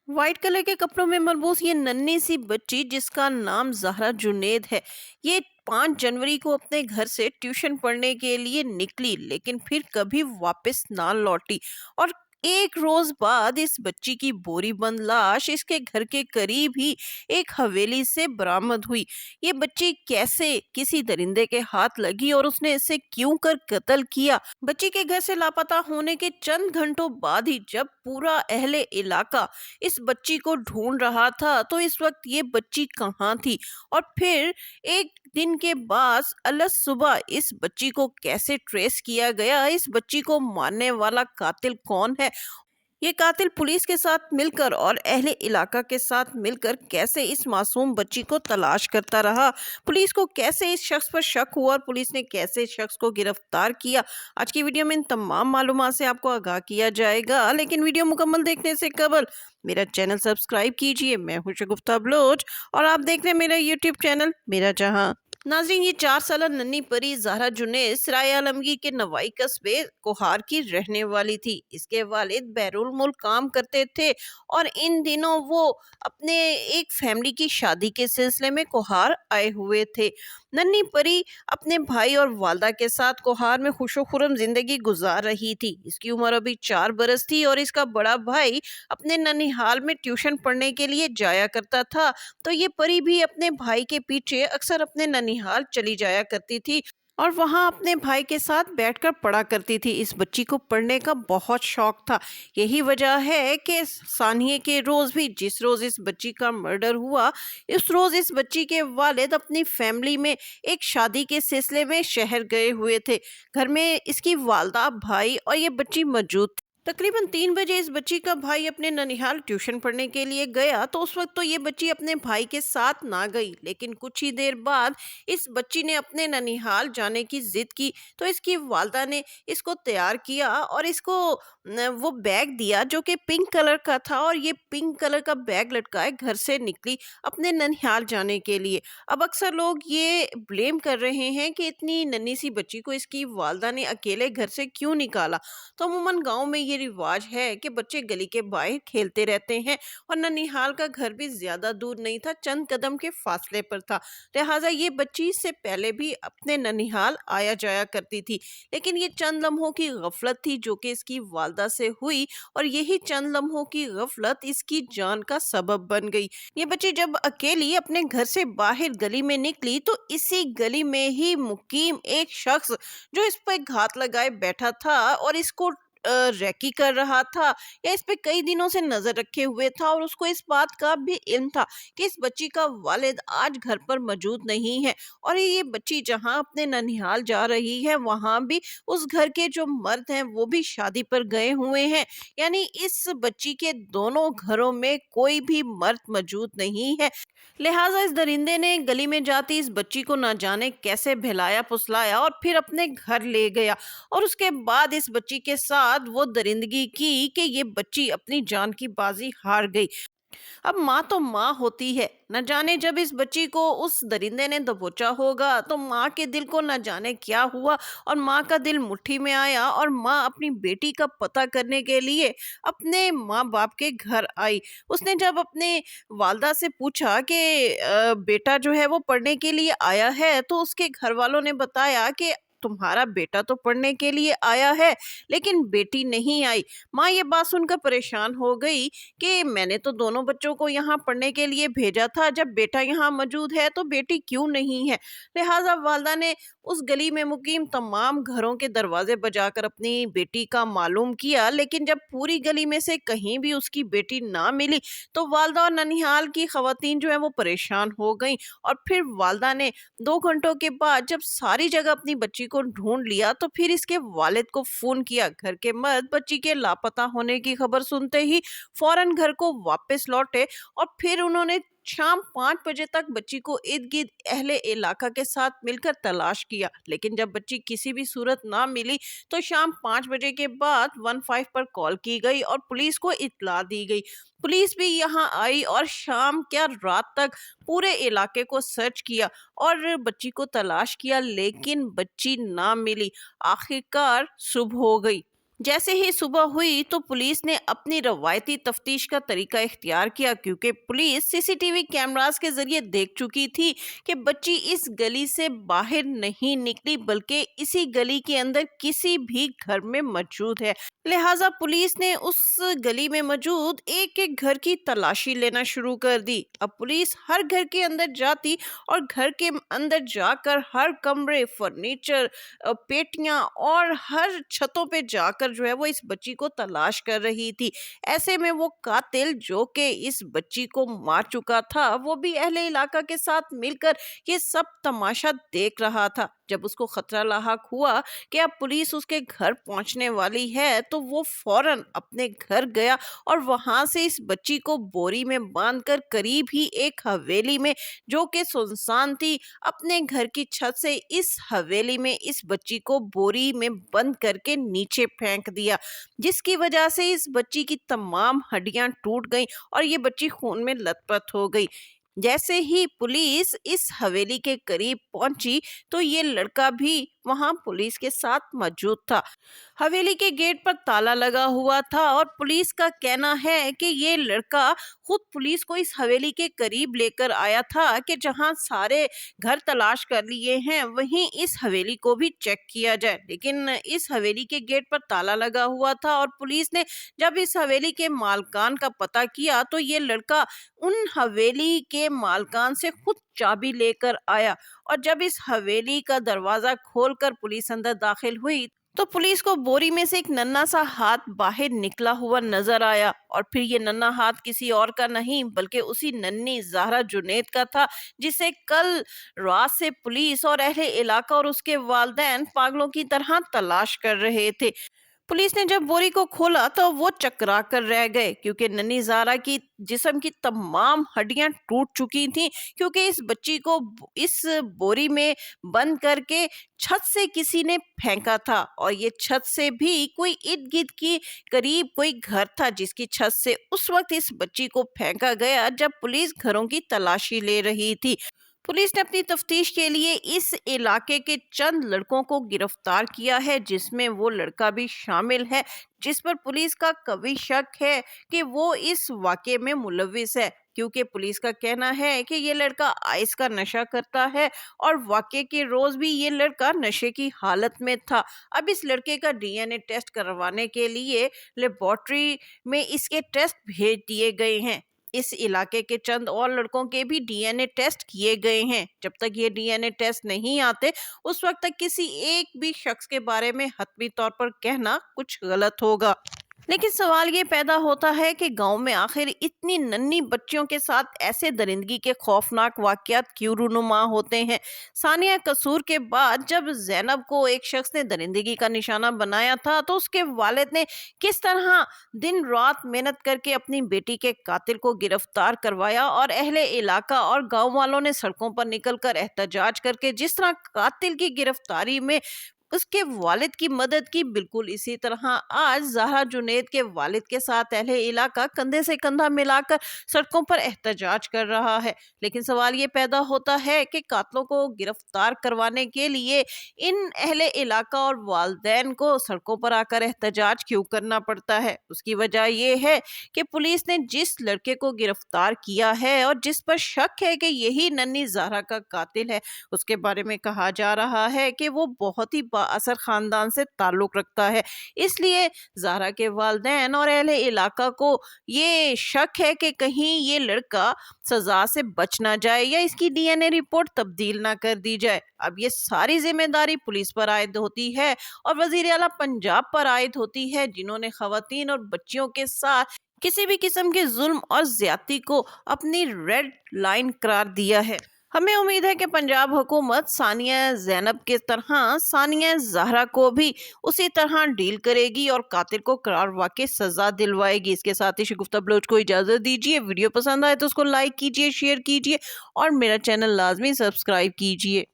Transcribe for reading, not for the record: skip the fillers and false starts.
White colour के कपड़ों में मलबूस ये नन्ही सी बच्ची जिसका नाम ज़हरा जुनैद है। ये 5 जनवरी को अपने घर से ट्यूशन पढ़ने के लिए निकली, लेकिन फिर कभी वापस ना लौटी। और एक रोज बाद इस बच्ची की बोरी बंद लाश इसके घर के करीब ही एक हवेली से बरामद हुई। ये बच्ची कैसे किसी दरिंदे के हाथ लगी और उसने इसे क्यों कर कत्ल किया? बच्ची के घर से लापता होने के चंद घंटों बाद ही जब पूरा अहले इलाका इस बच्ची को ढूंढ रहा था, तो इस वक्त ये बच्ची कहाँ थी? और फिर एक दिन के बाद अलग सुबह इस बच्ची को कैसे ट्रेस किया गया? इस बच्ची को मारने वाला कातिल कौन है? ये कातिल पुलिस के साथ मिलकर और अहले इलाका के साथ मिलकर कैसे इस मासूम बच्ची को तलाश करता रहा? पुलिस को कैसे इस शख्स पर शक हुआ और पुलिस ने कैसे इस शख्स को गिरफ्तार किया? आज की वीडियो में इन तमाम मालूमात से आपको आगाह किया जाएगा, लेकिन वीडियो मुकम्मल देखने से कबल मेरा चैनल सब्सक्राइब कीजिए। मैं हूं शगुफ्ता बलोच और आप देख रहे हैं मेरा यूट्यूब चैनल मेरा जहां। नाजरीन, ये 4 साल नन्ही परी ज़हरा जुनैद सराय आलमगीर के नवाई कस्बे कोहार की रहने वाली थी। इसके वालिद बैरुल मुल्क काम करते थे और इन दिनों वो अपने एक फैमिली की शादी के सिलसिले में कोहार आए हुए थे। नन्ही परी अपने भाई और वालदा के साथ कोहार में खुशो खुरम जिंदगी गुजार रही थी। इसकी उम्र अभी 4 बरस थी और इसका बड़ा भाई अपने ननिहाल में ट्यूशन पढ़ने के लिए जाया करता था। तो ये परी भी अपने भाई के पीछे अक्सर अपने ननिहाल चली जाया करती थी और वहाँ अपने भाई के साथ बैठकर पढ़ा करती थी। इस बच्ची को पढ़ने का बहुत शौक था। यही वजह है कि सानिये के रोज भी, जिस रोज इस बच्ची का मर्डर हुआ, इस रोज इस बच्ची के वालिद अपनी फैमिली में एक शादी के सिलसिले में शहर गए हुए थे। घर में इसकी वालदा, भाई और ये बच्ची मौजूद थी। तकरीबन 3 बजे इस बच्ची का भाई अपने ननिहाल ट्यूशन पढ़ने के लिए गया, तो उस वक्त तो ये बच्ची अपने भाई के साथ ना गई, लेकिन कुछ ही देर बाद इस बच्ची ने अपने ननिहाल जाने की जिद की। तो इसकी वालदा ने इसको तैयार किया और इसको वो बैग दिया जो कि पिंक कलर का था, और ये पिंक कलर का बैग लटकाए घर से निकली अपने ननिहाल जाने के लिए। अब अक्सर लोग ये ब्लेम कर रहे हैं कि इतनी नन्ही सी बच्ची को इसकी वालदा ने अकेले घर से क्यों निकाला। तो अमूमन गांव में ये रिवाज है कि बच्चे गली के बाहर खेलते रहते हैं और ननिहाल का घर भी ज्यादा दूर नहीं था, चंद कदम के फासले पर था। लिहाजा ये बच्ची से पहले भी अपने ननिहाल आया जाया करती थी, लेकिन ये चंद लम्हों की गफलत थी जो कि इसकी वालदा से हुई, और यही चंद लम्हों की गफलत इसकी जान का सबब बन गई। ये बच्ची जब अकेली अपने घर से बाहर गली में निकली, तो इसी गली में ही मुकीम एक शख्स जो इस पर घात लगाए बैठा था और इसको रैकी कर रहा था, या इस पे कई दिनों से नजर रखे हुए था, और उसको इस बात का भी इल्म था कि इस बच्ची का वालिद आज घर पर मौजूद नहीं है, और ये बच्ची जहां अपने ननिहाल जा रही है वहां भी उस घर के जो मर्द हैं वो भी शादी पर गए हुए हैं। यानी इस बच्ची के दोनों घरों में कोई भी मर्द मौजूद नहीं है। लिहाजा इस दरिंदे ने गली में जाती इस बच्ची को न जाने कैसे बहलाया फुसलाया और फिर अपने घर ले गया, और उसके बाद इस बच्ची के साथ वो दरिंदगी की कि ये बच्ची अपनी जान की बाजी हार गई। अब माँ तो माँ होती है, न जाने जब इस बच्ची को उस दरिंदे ने दबोचा होगा तो माँ के दिल को न जाने क्या हुआ, और माँ का दिल मुट्ठी में आया और माँ अपनी बेटी का पता करने के लिए अपने माँ बाप के घर आई। उसने जब अपने वालदा से पूछा कि बेटा जो है वो पढ़ने के लिए आया है, तो उसके घर वालों ने बताया कि तुम्हारा बेटा तो पढ़ने के लिए आया है, लेकिन बेटी नहीं आई। माँ ये बात सुनकर परेशान हो गई कि मैंने तो दोनों बच्चों को यहाँ पढ़ने के लिए भेजा था, जब बेटा यहाँ मौजूद है तो बेटी क्यों नहीं है। लिहाजा वालदा ने उस गली में मुकीम तमाम घरों के दरवाजे बजाकर अपनी बेटी का मालूम किया, लेकिन जब पूरी गली में से कहीं भी उसकी बेटी ना मिली, तो वालदा और ननिहाल की खवातीन जो है वो परेशान हो गई। और फिर वालदा ने 2 घंटों के बाद जब सारी जगह अपनी बच्ची को ढूंढ लिया, तो फिर इसके वालिद को फोन किया। घर के मर्द बच्ची के लापता होने की खबर सुनते ही फौरन घर को वापस लौटे, और फिर उन्होंने शाम 5 बजे तक बच्ची को इर्द गिर्द अहले इलाका के साथ मिलकर तलाश किया, लेकिन जब बच्ची किसी भी सूरत ना मिली, तो शाम 5 बजे के बाद 15 पर कॉल की गई और पुलिस को इत्तला दी गई। पुलिस भी यहाँ आई और शाम क्या रात तक पूरे इलाके को सर्च किया और बच्ची को तलाश किया, लेकिन बच्ची ना मिली। आखिरकार सुबह हो गई। जैसे ही सुबह हुई तो पुलिस ने अपनी रवायती तफ्तीश का तरीका इख्तियार किया, क्योंकि पुलिस सीसीटीवी कैमरास के जरिए देख चुकी थी कि बच्ची इस गली से बाहर नहीं निकली, बल्कि इसी गली के अंदर किसी भी घर में मौजूद है। लिहाजा पुलिस ने उस गली में मौजूद एक एक घर की तलाशी लेना शुरू कर दी। अब पुलिस हर घर के अंदर जाती और घर के अंदर जाकर हर कमरे, फर्नीचर, पेटियां और हर छतों पे जाकर जो है वो इस बच्ची को तलाश कर रही थी। ऐसे में वो कातिल जो कि इस बच्ची को मार चुका था, वो भी अहले इलाका के साथ मिलकर ये सब तमाशा देख रहा था। जब उसको खतरा लाहक हुआ कि अब पुलिस उसके घर पहुंचने वाली है, तो वो फौरन अपने घर गया और वहां से इस बच्ची को बोरी में बांधकर करीब ही एक हवेली में, जो कि सुनसान थी, अपने घर की छत से इस हवेली में इस बच्ची को बोरी में बंद करके नीचे फेंक दिया, जिसकी वजह से इस बच्ची की तमाम हड्डियां टूट गईं और ये बच्ची खून में लथपथ हो गई। जैसे ही पुलिस इस हवेली के करीब पहुंची तो ये लड़का भी वहां पुलिस के साथ मौजूद था। हवेली के गेट पर ताला लगा हुआ था और पुलिस का कहना है कि ये लड़का खुद पुलिस को इस हवेली के करीब लेकर आया था कि जहां सारे घर तलाश कर लिए हैं, वहीं इस हवेली को भी चेक किया जाए। लेकिन इस हवेली के गेट पर ताला लगा हुआ था और पुलिस ने जब इस हवेली के मालकान का पता किया तो ये लड़का उन हवेली के मालकान से खुद चाबी लेकर आया और जब इस हवेली का दरवाजा खोलकर पुलिस अंदर दाखिल हुई तो पुलिस को बोरी में से एक नन्हा सा हाथ बाहर निकला हुआ नजर आया। और फिर ये नन्हा हाथ किसी और का नहीं बल्कि उसी नन्ही ज़हरा जुनैद का था, जिसे कल रात से पुलिस और अहले इलाका और उसके वालिदैन पागलों की तरह तलाश कर रहे थे। पुलिस ने जब बोरी को खोला तो वो चकरा कर रह गए, क्योंकि नन्ही ज़ारा की जिस्म की तमाम हड्डियां टूट चुकी थीं, क्योंकि इस बच्ची को इस बोरी में बंद करके छत से किसी ने फेंका था और ये छत से भी कोई इर्द गिर्द की करीब कोई घर था जिसकी छत से उस वक्त इस बच्ची को फेंका गया जब पुलिस घरों की तलाशी ले रही थी। पुलिस ने अपनी तफ्तीश के लिए इस इलाके के चंद लड़कों को गिरफ्तार किया है, जिसमें वो लड़का भी शामिल है जिस पर पुलिस का कवी शक है कि वो इस वाक़े में मुलविस है, क्योंकि पुलिस का कहना है कि ये लड़का आइस का नशा करता है और वाक़े के रोज़ भी ये लड़का नशे की हालत में था। अब इस लड़के का डीएनए टेस्ट करवाने के लिए लेबॉर्ट्री में इसके टेस्ट भेज दिए गए हैं। इस इलाके के चंद और लड़कों के भी डीएनए टेस्ट किए गए हैं। जब तक ये डीएनए टेस्ट नहीं आते उस वक्त तक किसी एक भी शख्स के बारे में हतमी तौर पर कहना कुछ गलत होगा। लेकिन सवाल ये पैदा होता है कि गांव में आखिर इतनी नन्ही बच्चियों के साथ ऐसे दरिंदगी के खौफनाक वाकयात क्यों रूनुमा होते हैं। सानिया कसूर के बाद जब जैनब को एक शख्स ने दरिंदगी का निशाना बनाया था तो उसके वालिद ने किस तरह दिन रात मेहनत करके अपनी बेटी के कातिल को गिरफ्तार करवाया और अहले इलाका और गांव वालों ने सड़कों पर निकलकर एहतजाज करके जिस तरह कातिल की गिरफ्तारी में उसके वालिद की मदद की, बिल्कुल इसी तरह आज ज़हरा जुनैद के वालिद के साथ अहले इलाका कंधे से कंधा मिलाकर सड़कों पर एहतजाज कर रहा है। लेकिन सवाल ये पैदा होता है कि कातलों को गिरफ्तार करवाने के लिए इन अहले इलाका और वालिदैन को सड़कों पर आकर एहतजाज क्यों करना पड़ता है। उसकी वजह यह है कि पुलिस ने जिस लड़के को गिरफ्तार किया है और जिस पर शक है कि यही नन्ही ज़हरा का कातिल है, उसके बारे में कहा जा रहा है कि वो बहुत ही असर खानदान से ताल्लुक रखता है। इसलिए ज़हरा के वालिदैन और अहले इलाका को ये शक है कि कहीं ये लड़का सजा से बच ना जाए या इसकी डीएनए रिपोर्ट तब्दील ना कर दी जाए। अब ये सारी जिम्मेदारी पुलिस पर आयद होती है और वजीर आला पंजाब पर आयद होती है, जिन्होंने खवातीन और बच्चियों के साथ किसी भी किस्म के जुल्म और ज्यादती को अपनी रेड लाइन करार दिया है। हमें उम्मीद है कि पंजाब हुकूमत सानिया ज़ैनब के तरह सानिया ज़हरा को भी उसी तरह डील करेगी और कातिल को करार वाक़ई सज़ा दिलवाएगी। इसके साथ ही शगुफ्ता बलोच को इजाज़त दीजिए। वीडियो पसंद आए तो उसको लाइक कीजिए, शेयर कीजिए और मेरा चैनल लाजमी सब्सक्राइब कीजिए।